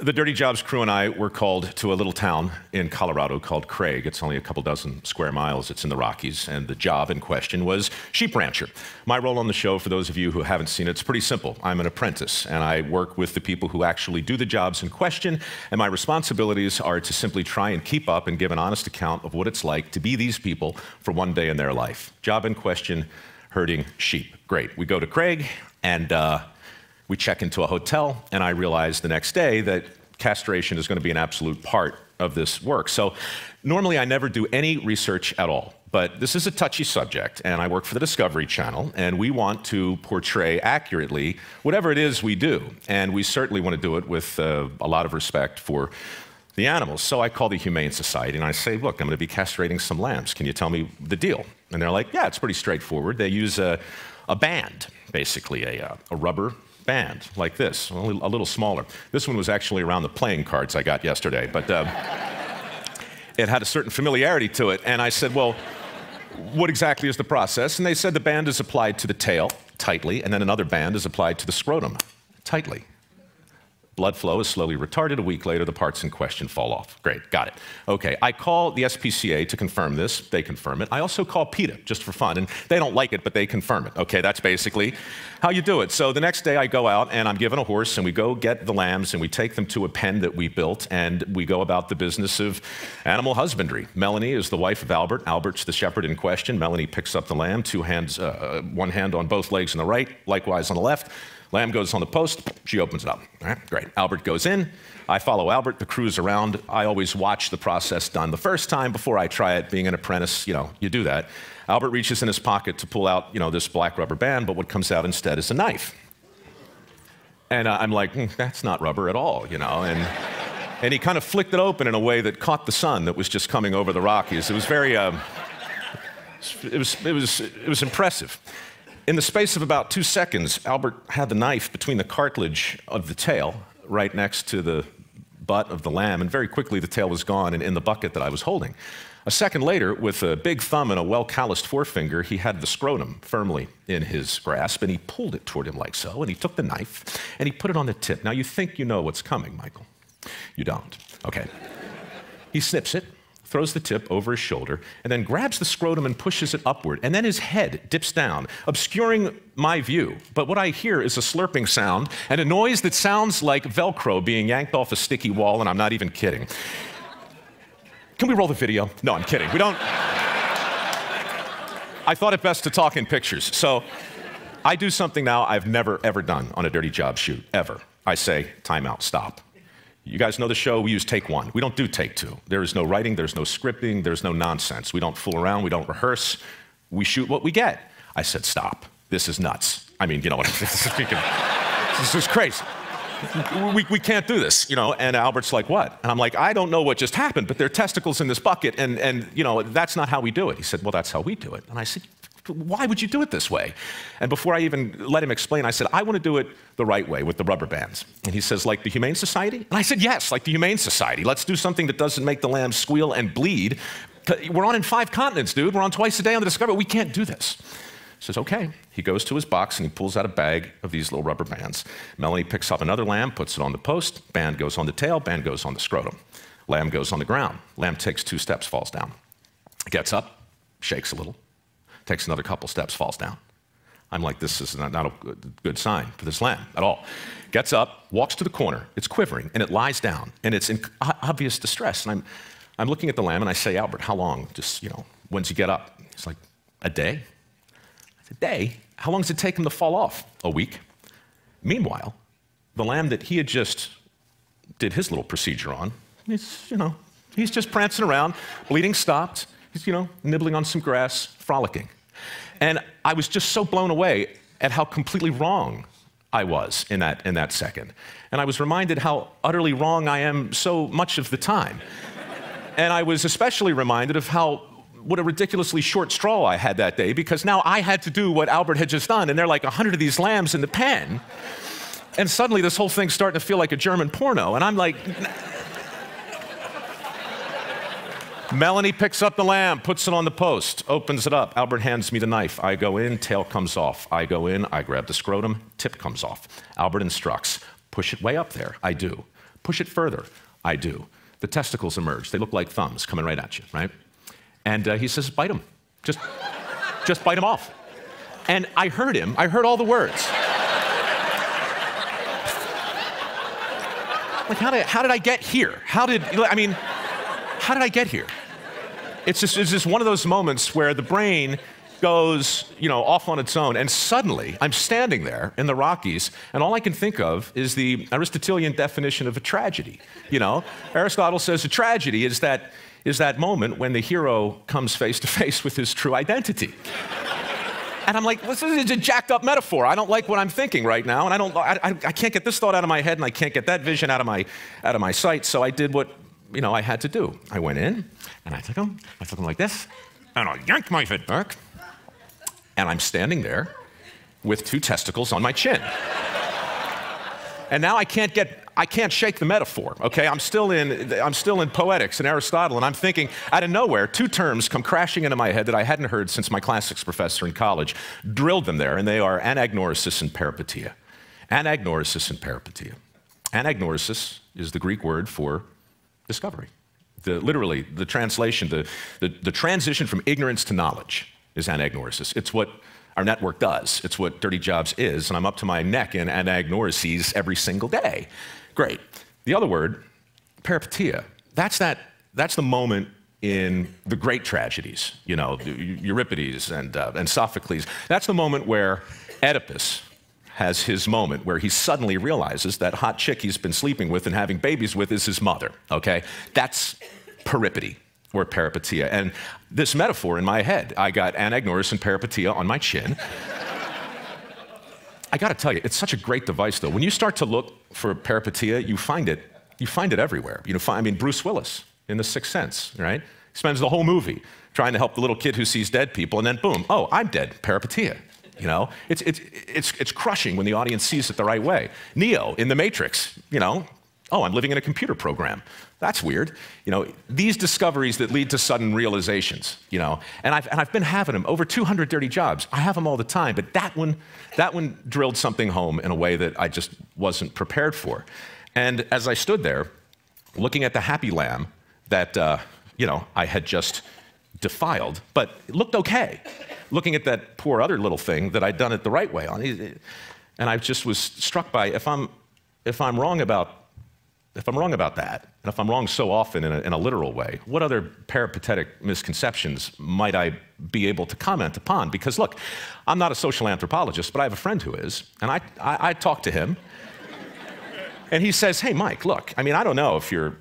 The Dirty Jobs crew and I were called to a little town in Colorado called Craig. It's only a couple dozen square miles. It's in the Rockies, and the job in question was sheep rancher. My role on the show, for those of you who haven't seen it, it's pretty simple. I'm an apprentice, and I work with the people who actually do the jobs in question, and my responsibilities are to simply try and keep up and give an honest account of what it's like to be these people for one day in their life. Job in question, herding sheep. Great. We go to Craig, and we check into a hotel, and I realize the next day that castration is going to be an absolute part of this work. So normally I never do any research at all, but this is a touchy subject, and I work for the Discovery Channel, and we want to portray accurately whatever it is we do, and we certainly want to do it with a lot of respect for the animals. So I call the Humane Society, and I say, look, I'm going to be castrating some lambs. Can you tell me the deal? And they're like, yeah, it's pretty straightforward. They use a band, basically a rubber band like this, a little smaller. This one was actually around the playing cards I got yesterday, but it had a certain familiarity to it. And I said, well, what exactly is the process? And they said the band is applied to the tail tightly, and then another band is applied to the scrotum tightly. Blood flow is slowly retarded. A week later, the parts in question fall off. Great, got it. Okay, I call the SPCA to confirm this. They confirm it. I also call PETA, just for fun, and they don't like it, but they confirm it. Okay, that's basically how you do it. So the next day, I go out, and I'm given a horse, and we go get the lambs, and we take them to a pen that we built, and we go about the business of animal husbandry. Melanie is the wife of Albert. Albert's the shepherd in question. Melanie picks up the lamb, one hand on both legs on the right, likewise on the left. Lamb goes on the post, she opens it up. All right, great. Albert goes in, I follow Albert, the crew's around. I always watch the process done the first time before I try it. Being an apprentice, you do that. Albert reaches in his pocket to pull out, this black rubber band, but what comes out instead is a knife. And I'm like, that's not rubber at all, and he kind of flicked it open in a way that caught the sun that was just coming over the Rockies. It was very, it was impressive. In the space of about 2 seconds, Albert had the knife between the cartilage of the tail, right next to the butt of the lamb, and very quickly the tail was gone and in the bucket that I was holding. A second later, with a big thumb and a well-calloused forefinger, he had the scrotum firmly in his grasp, and he pulled it toward him like so, and he took the knife, and he put it on the tip. Now, you think you know what's coming, Michael. You don't. Okay. He snips it, throws the tip over his shoulder, and then grabs the scrotum and pushes it upward. And then his head dips down, obscuring my view. But what I hear is a slurping sound and a noise that sounds like Velcro being yanked off a sticky wall, and I'm not even kidding. Can we roll the video? No, I'm kidding. We don't. I thought it best to talk in pictures. So I do something now I've never, ever done on a Dirty Job shoot, ever. I say, time out, stop. You guys know the show, we use take one. We don't do take two. There is no writing, there's no scripting, there's no nonsense. We don't fool around, we don't rehearse. We shoot what we get. I said, stop. This is nuts. I mean, what this is crazy. We can't do this, and Albert's like, what? And I'm like, I don't know what just happened, but there are testicles in this bucket, and that's not how we do it. He said, well, that's how we do it. And I said, why would you do it this way? And before I even let him explain, I said, I want to do it the right way with the rubber bands. And he says, like the Humane Society? And I said, yes, like the Humane Society. Let's do something that doesn't make the lambs squeal and bleed. We're on in 5 continents, dude. We're on twice a day on the Discovery. We can't do this. He says, okay. He goes to his box and he pulls out a bag of these little rubber bands. Melanie picks up another lamb, puts it on the post. Band goes on the tail, band goes on the scrotum. Lamb goes on the ground. Lamb takes 2 steps, falls down. Gets up, shakes a little. Takes another couple steps, falls down. I'm like, this is not a good sign for this lamb at all. Gets up, walks to the corner. It's quivering, and it lies down, and it's in obvious distress. And I'm looking at the lamb, and I say, Albert, how long? Just, when's he get up? He's like, a day? I said, a day? How long does it take him to fall off? A week. Meanwhile, the lamb that he had just did his little procedure on, he's just prancing around, bleeding stopped. He's, nibbling on some grass, frolicking. And I was just so blown away at how completely wrong I was in that second. And I was reminded how utterly wrong I am so much of the time. And I was especially reminded of what a ridiculously short straw I had that day, because now I had to do what Albert had just done, and there are like 100 of these lambs in the pen. And suddenly this whole thing's starting to feel like a German porno, and I'm like... Melanie picks up the lamb, puts it on the post, opens it up. Albert hands me the knife. I go in, tail comes off. I go in, I grab the scrotum, tip comes off. Albert instructs, push it way up there. I do. Push it further. I do. The testicles emerge. They look like thumbs coming right at you, right? And he says, bite them. Just bite them off. And I heard him. I heard all the words. Like, how did I get here? How did I get here? It's just one of those moments where the brain goes, off on its own, and suddenly I'm standing there in the Rockies, and all I can think of is the Aristotelian definition of a tragedy. Aristotle says a tragedy is that moment when the hero comes face to face with his true identity. And I'm like, this is a jacked up metaphor. I don't like what I'm thinking right now, and I can't get this thought out of my head, and I can't get that vision out of my sight. So I did what I had to do. I went in, and I took him like this, and I yanked my head back, and I'm standing there with 2 testicles on my chin. And now I can't shake the metaphor, okay? I'm still in poetics and Aristotle, and I'm thinking, out of nowhere, 2 terms come crashing into my head that I hadn't heard since my classics professor in college drilled them there, and they are anagnorisis and peripeteia. Anagnorisis and peripeteia. Anagnorisis is the Greek word for discovery. Literally, the translation, the transition from ignorance to knowledge is anagnorisis. It's what our network does. It's what Dirty Jobs is, and I'm up to my neck in anagnorises every single day. Great. The other word, peripeteia, that's the moment in the great tragedies, Euripides and Sophocles. That's the moment where Oedipus has his moment where he suddenly realizes that hot chick he's been sleeping with and having babies with is his mother, okay? That's peripety or peripeteia. And this metaphor in my head, I got anagnorisis and peripeteia on my chin. I gotta tell you, it's such a great device though. When you start to look for peripeteia, you find it everywhere. Bruce Willis in The Sixth Sense, right? He spends the whole movie trying to help the little kid who sees dead people, and then boom, oh, I'm dead, peripeteia. It's crushing when the audience sees it the right way. Neo in The Matrix, oh, I'm living in a computer program. That's weird. These discoveries that lead to sudden realizations, and I've been having them over 200 Dirty Jobs. I have them all the time, but that one drilled something home in a way that I just wasn't prepared for. And as I stood there, looking at the happy lamb that, I had just defiled, but it looked okay. Looking at that poor other little thing that I'd done it the right way on, and I just was struck by if I'm wrong about that, and if I'm wrong so often in a literal way, what other peripatetic misconceptions might I be able to comment upon? Because look, I'm not a social anthropologist, but I have a friend who is, and I talked to him, and he says, hey, Mike, look, I don't know if your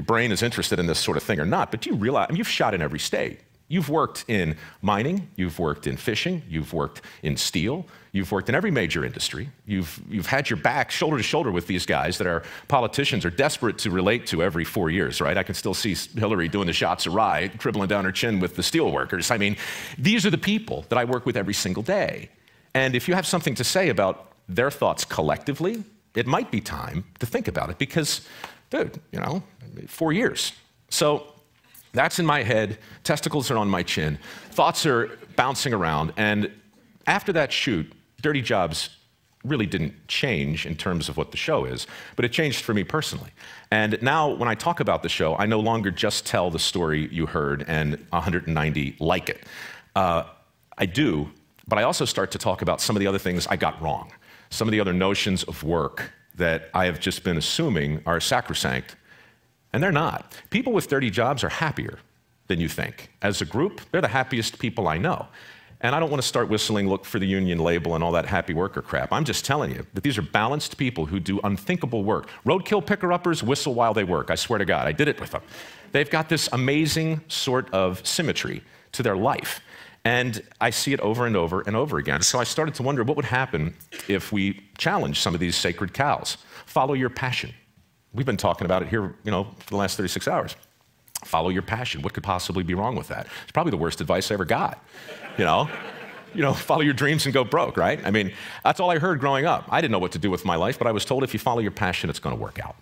brain is interested in this sort of thing or not, but you realize, you've shot in every state. You've worked in mining, you've worked in fishing, you've worked in steel, you've worked in every major industry. You've had your back shoulder to shoulder with these guys that our politicians are desperate to relate to every 4 years, right? I can still see Hillary doing the shots awry, dribbling down her chin with the steel workers. These are the people that I work with every single day. And if you have something to say about their thoughts collectively, it might be time to think about it because, dude, 4 years. So that's in my head, testicles are on my chin, thoughts are bouncing around, and after that shoot, Dirty Jobs really didn't change in terms of what the show is, but it changed for me personally. And now when I talk about the show, I no longer just tell the story you heard and 190 like it. I do, but I also start to talk about some of the other things I got wrong, some of the other notions of work that I have just been assuming are sacrosanct. And they're not. People with dirty jobs are happier than you think. As a group, they're the happiest people I know. And I don't want to start whistling, look for the union label and all that happy worker crap. I'm just telling you that these are balanced people who do unthinkable work. Roadkill picker-uppers whistle while they work. I swear to God, I did it with them. They've got this amazing sort of symmetry to their life. And I see it over and over and over again. So I started to wonder what would happen if we challenged some of these sacred cows. Follow your passion. We've been talking about it here, for the last 36 hours. Follow your passion. What could possibly be wrong with that? It's probably the worst advice I ever got. Follow your dreams and go broke, right? That's all I heard growing up. I didn't know what to do with my life, but I was told if you follow your passion, it's going to work out.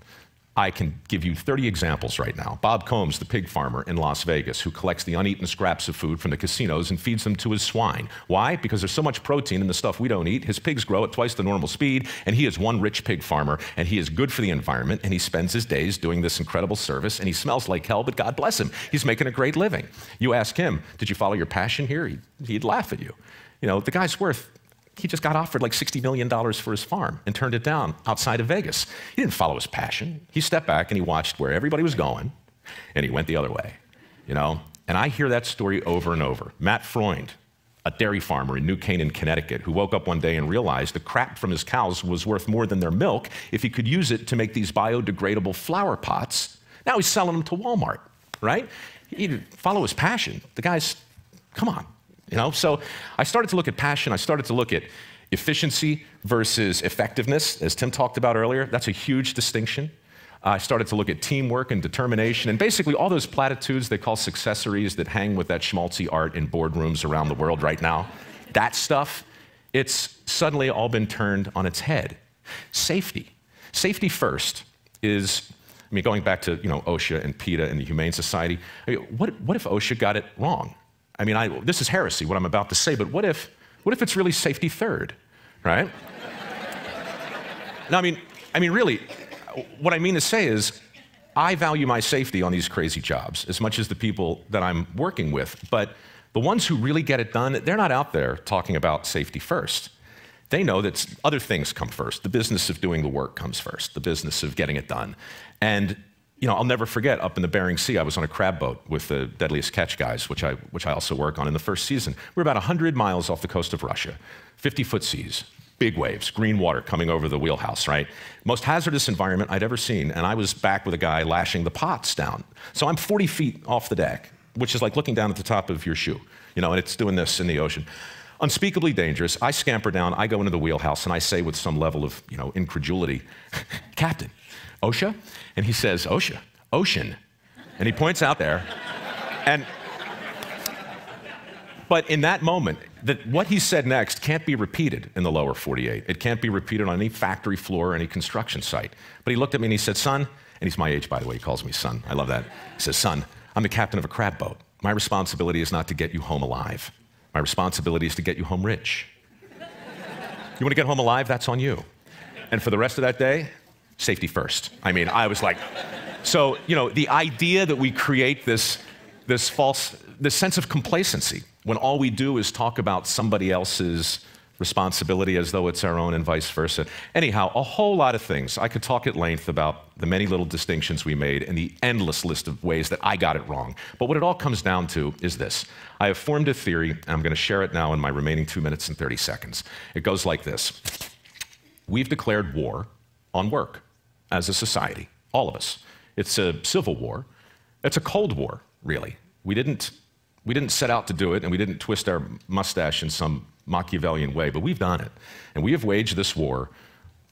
I can give you 30 examples right now. Bob Combs, the pig farmer in Las Vegas, who collects the uneaten scraps of food from the casinos and feeds them to his swine. Why? Because there's so much protein in the stuff we don't eat. His pigs grow at twice the normal speed, and he is one rich pig farmer, and he is good for the environment, and he spends his days doing this incredible service, and he smells like hell, but God bless him. He's making a great living. You ask him, did you follow your passion here? He'd laugh at you. You know, the guy's he just got offered like $60 million for his farm and turned it down outside of Vegas. He didn't follow his passion. He stepped back and he watched where everybody was going, and he went the other way, you know? And I hear that story over and over. Matt Freund, a dairy farmer in New Canaan, Connecticut, who woke up one day and realized the crap from his cows was worth more than their milk if he could use it to make these biodegradable flower pots. Now he's selling them to Walmart, right? He didn't follow his passion. The guy's, come on. You know, so I started to look at passion. I started to look at efficiency versus effectiveness, as Tim talked about earlier. That's a huge distinction. I started to look at teamwork and determination, and basically all those platitudes they call successories that hang with that schmaltzy art in boardrooms around the world right now. That stuff, it's suddenly all been turned on its head. Safety. Safety first is, I mean, going back to, you know, OSHA and PETA and the Humane Society, I mean, what if OSHA got it wrong? I mean, this is heresy, what I'm about to say, but what if it's really safety third, right? No, I mean, really, what I mean to say is, I value my safety on these crazy jobs as much as the people that I'm working with, but the ones who really get it done, they're not out there talking about safety first. They know that other things come first. The business of doing the work comes first, the business of getting it done. And you know, I'll never forget, up in the Bering Sea, I was on a crab boat with the Deadliest Catch guys, which I also work on in the first season. We're about 100 miles off the coast of Russia, 50-foot seas, big waves, green water coming over the wheelhouse, right? Most hazardous environment I'd ever seen, and I was back with a guy lashing the pots down. So I'm 40 feet off the deck, which is like looking down at the top of your shoe, you know, and it's doing this in the ocean. Unspeakably dangerous. I scamper down, I go into the wheelhouse, and I say with some level of, you know, incredulity, Captain, OSHA? And he says, OSHA, ocean. And he points out there. But in that moment, what he said next can't be repeated in the lower 48. It can't be repeated on any factory floor or any construction site. But he looked at me and he said, son, and he's my age, by the way, he calls me son. I love that. He says, son, I'm the captain of a crab boat. My responsibility is not to get you home alive. My responsibility is to get you home rich. You want to get home alive? That's on you. And for the rest of that day, safety first. I mean, I was like, so, you know, the idea that we create this sense of complacency when all we do is talk about somebody else's responsibility as though it's our own and vice versa. Anyhow, a whole lot of things. I could talk at length about the many little distinctions we made and the endless list of ways that I got it wrong. But what it all comes down to is this. I have formed a theory, and I'm going to share it now in my remaining 2 minutes and 30 seconds. It goes like this. We've declared war on work as a society, all of us. It's a civil war. It's a Cold War, really. We didn't set out to do it, and we didn't twist our mustache in some Machiavellian way, but we've done it. And we have waged this war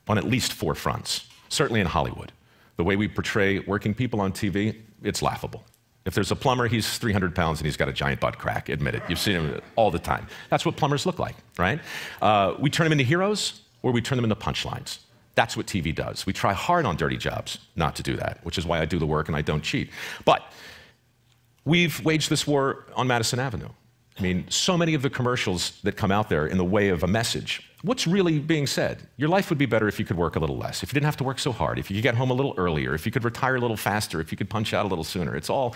on at least 4 fronts, certainly in Hollywood. The way we portray working people on TV, it's laughable. If there's a plumber, he's 300 pounds and he's got a giant butt crack, admit it. You've seen him all the time. That's what plumbers look like, right? We turn them into heroes, or we turn them into punchlines. That's what TV does. We try hard on dirty jobs not to do that, which is why I do the work and I don't cheat. But we've waged this war on Madison Avenue. I mean, so many of the commercials that come out there in the way of a message, what's really being said? Your life would be better if you could work a little less, if you didn't have to work so hard, if you could get home a little earlier, if you could retire a little faster, if you could punch out a little sooner. It's all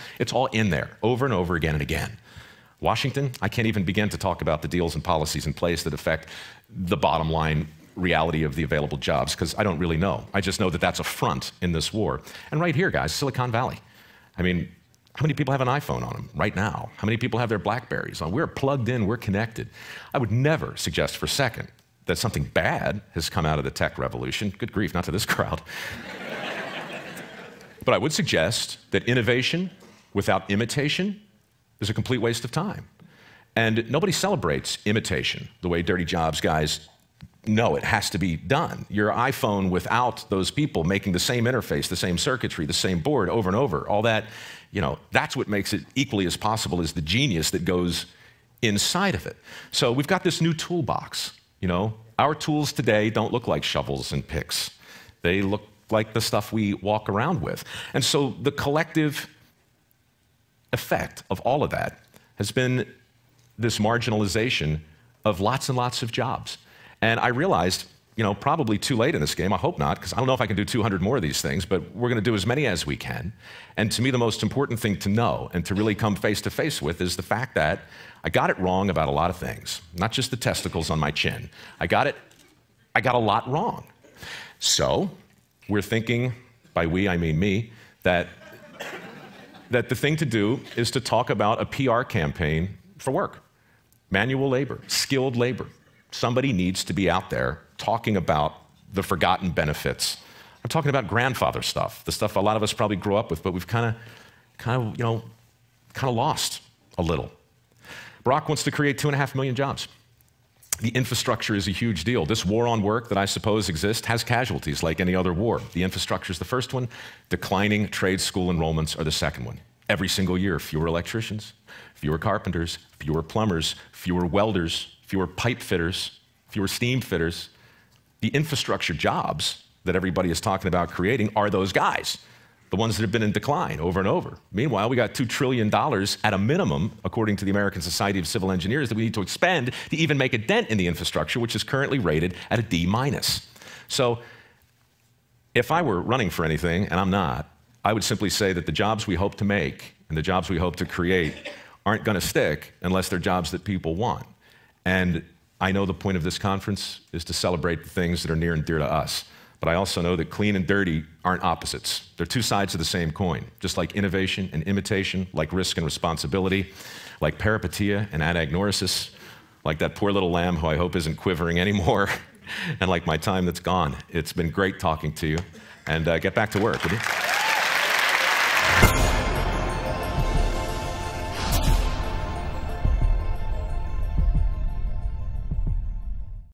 in there, over and over again and again. Washington, I can't even begin to talk about the deals and policies in place that affect the bottom line reality of the available jobs, because I don't really know. I just know that that's a front in this war. And right here, guys, Silicon Valley. I mean, how many people have an iPhone on them right now? How many people have their BlackBerries on? We're plugged in, we're connected. I would never suggest for a second that something bad has come out of the tech revolution. Good grief, not to this crowd. But I would suggest that innovation without imitation is a complete waste of time. And nobody celebrates imitation the way Dirty Jobs guys know it has to be done. Your iPhone without those people making the same interface, the same circuitry, the same board over and over, all that, you know, that's what makes it equally as possible as the genius that goes inside of it. So we've got this new toolbox, you know. Our tools today don't look like shovels and picks. They look like the stuff we walk around with. And so the collective effect of all of that has been this marginalization of lots and lots of jobs. And I realized, probably too late in this game, I hope not, because I don't know if I can do 200 more of these things, but we're going to do as many as we can. And to me, the most important thing to know and to really come face to face with is the fact that I got it wrong about a lot of things, not just the testicles on my chin. I got a lot wrong. So we're thinking, by we, I mean me, that the thing to do is to talk about a PR campaign for work. Manual labor, skilled labor. Somebody needs to be out there talking about the forgotten benefits. I'm talking about grandfather stuff, the stuff a lot of us probably grew up with, but we've kind of lost a little. Barack wants to create 2.5 million jobs. The infrastructure is a huge deal. This war on work that I suppose exists has casualties like any other war. The infrastructure is the first one. Declining trade school enrollments are the second one. Every single year, fewer electricians, fewer carpenters, fewer plumbers, fewer welders, fewer pipe fitters, fewer steam fitters. The infrastructure jobs that everybody is talking about creating are those guys, the ones that have been in decline over and over. Meanwhile, we got $2 trillion at a minimum, according to the American Society of Civil Engineers, that we need to expend to even make a dent in the infrastructure, which is currently rated at a D-. So if I were running for anything, and I'm not, I would simply say that the jobs we hope to make and the jobs we hope to create aren't going to stick unless they're jobs that people want. And I know the point of this conference is to celebrate the things that are near and dear to us. But I also know that clean and dirty aren't opposites. They're two sides of the same coin, just like innovation and imitation, like risk and responsibility, like peripeteia and anagnorisis, like that poor little lamb who I hope isn't quivering anymore, and like my time that's gone. It's been great talking to you, and get back to work, would you?